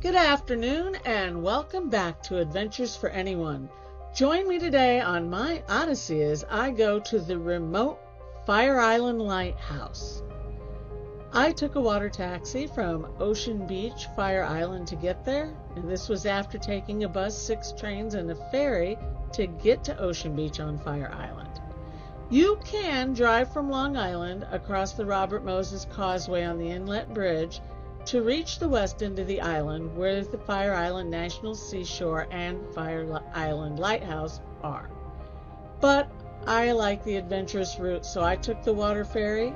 Good afternoon and welcome back to Adventures for Anyone. Join me today on my odyssey as I go to the remote Fire Island Lighthouse. I took a water taxi from Ocean Beach, Fire Island to get there, and this was after taking a bus, 6 trains, and a ferry to get to Ocean Beach on Fire Island. You can drive from Long Island across the Robert Moses Causeway on the Inlet Bridge to reach the west end of the island where the Fire Island National Seashore and Fire Island Lighthouse are. But I like the adventurous route, so I took the water ferry.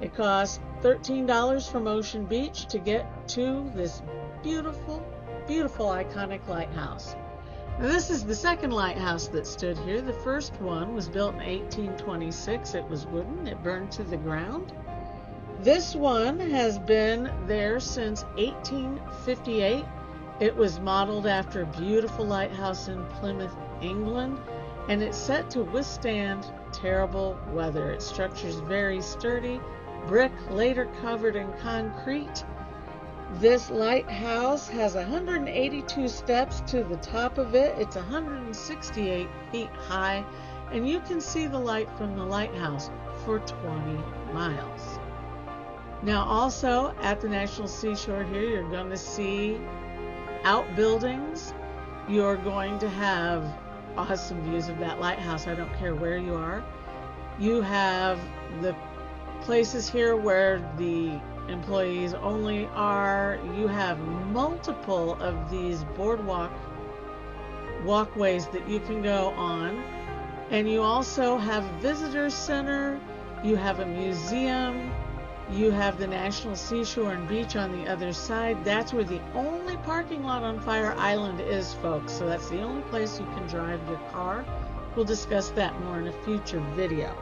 It cost $13 from Ocean Beach to get to this beautiful, beautiful, iconic lighthouse. Now, this is the second lighthouse that stood here. The first one was built in 1826. It was wooden. It burned to the ground. This one has been there since 1858. It was modeled after a beautiful lighthouse in Plymouth, England, and it's set to withstand terrible weather. Its structure is very sturdy, brick later covered in concrete. This lighthouse has 182 steps to the top of it. It's 168 feet high, and you can see the light from the lighthouse for 20 miles. Now also at the National Seashore here, you're going to see outbuildings. You're going to have awesome views of that lighthouse. I don't care where you are. You have the places here where the employees only are. You have multiple of these walkways that you can go on. And you also have a visitor center. You have a museum. You have the National Seashore and Beach on the other side. That's where the only parking lot on Fire Island is, folks. So that's the only place you can drive your car. We'll discuss that more in a future video.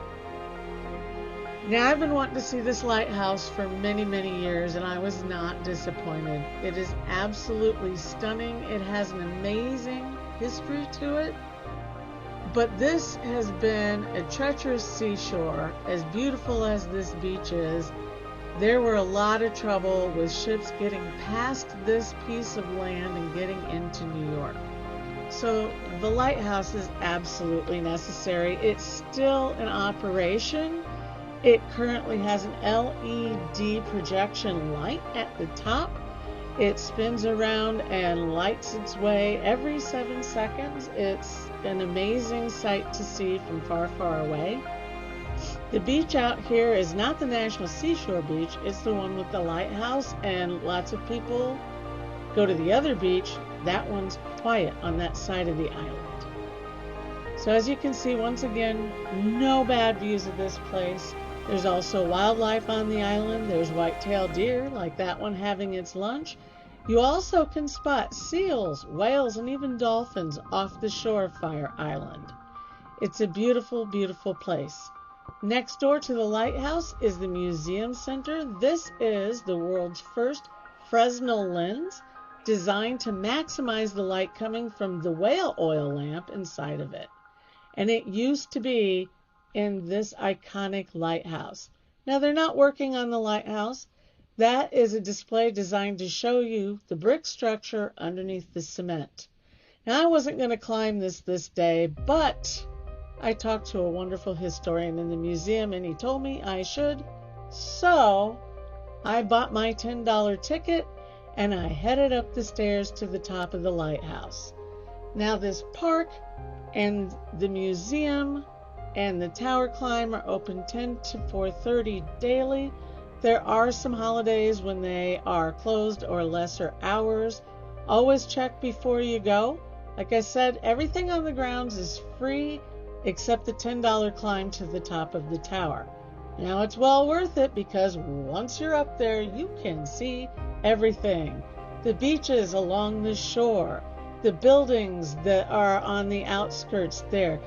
Now, I've been wanting to see this lighthouse for many, many years, and I was not disappointed. It is absolutely stunning. It has an amazing history to it. But this has been a treacherous seashore. As beautiful as this beach is, there were a lot of trouble with ships getting past this piece of land and getting into New York. So the lighthouse is absolutely necessary. It's still in operation. It currently has an LED projection light at the top. It spins around and lights its way every 7 seconds. It's an amazing sight to see from far, far away. The beach out here is not the National Seashore Beach. It's the one with the lighthouse, and lots of people go to the other beach. That one's quiet on that side of the island. So as you can see, once again, no bad views of this place. There's also wildlife on the island. There's white-tailed deer, like that one having its lunch. You also can spot seals, whales, and even dolphins off the shore of Fire Island. It's a beautiful, beautiful place. Next door to the lighthouse is the museum center. This is the world's first Fresnel lens, designed to maximize the light coming from the whale oil lamp inside of it. And it used to be in this iconic lighthouse. Now, they're not working on the lighthouse. That is a display designed to show you the brick structure underneath the cement. Now, I wasn't going to climb this day, but I talked to a wonderful historian in the museum, and he told me I should. So I bought my $10 ticket, and I headed up the stairs to the top of the lighthouse. Now, this park and the museum and the tower climb are open 10 to 4:30 daily. There are some holidays when they are closed or lesser hours. Always check before you go. Like I said, everything on the grounds is free except the $10 climb to the top of the tower. Now, it's well worth it because once you're up there, you can see everything. The beaches along the shore, the buildings that are on the outskirts there,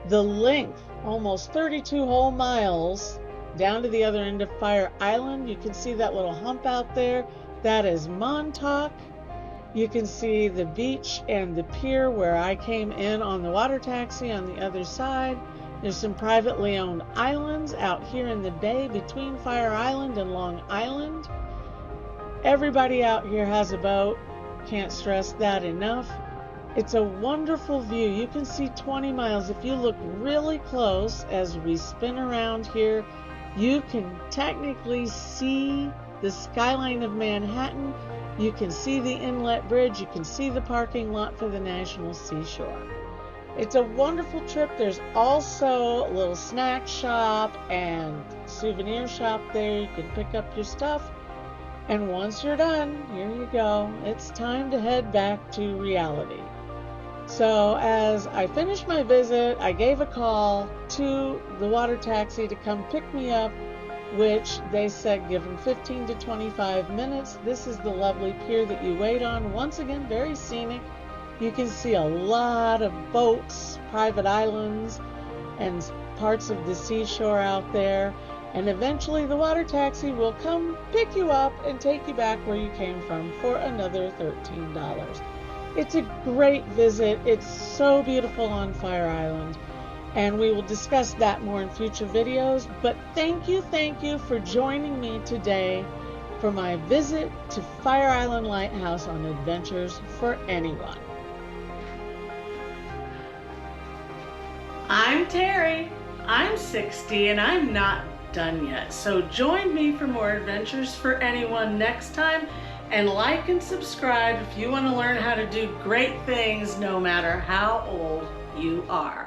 the length, almost 32 whole miles down to the other end of Fire Island. You can see that little hump out there. That is Montauk. You can see the beach and the pier where I came in on the water taxi on the other side. There's some privately owned islands out here in the bay between Fire Island and Long Island. Everybody out here has a boat. Can't stress that enough. It's a wonderful view. You can see 20 miles. If you look really close as we spin around here, you can technically see the skyline of Manhattan. You can see the inlet bridge. You can see the parking lot for the National Seashore. It's a wonderful trip. There's also a little snack shop and souvenir shop there. You can pick up your stuff. And once you're done, here you go. It's time to head back to reality. So as I finished my visit, I gave a call to the water taxi to come pick me up, which they said give them 15 to 25 minutes. This is the lovely pier that you wait on. Once again, very scenic. You can see a lot of boats, private islands, and parts of the seashore out there. And eventually the water taxi will come pick you up and take you back where you came from for another $13. It's a great visit. It's so beautiful on Fire Island. And we will discuss that more in future videos. But thank you for joining me today for my visit to Fire Island Lighthouse on Adventures for Anyone. I'm Terry. I'm 60 and I'm not done yet. So join me for more Adventures for Anyone next time, and like and subscribe if you want to learn how to do great things no matter how old you are.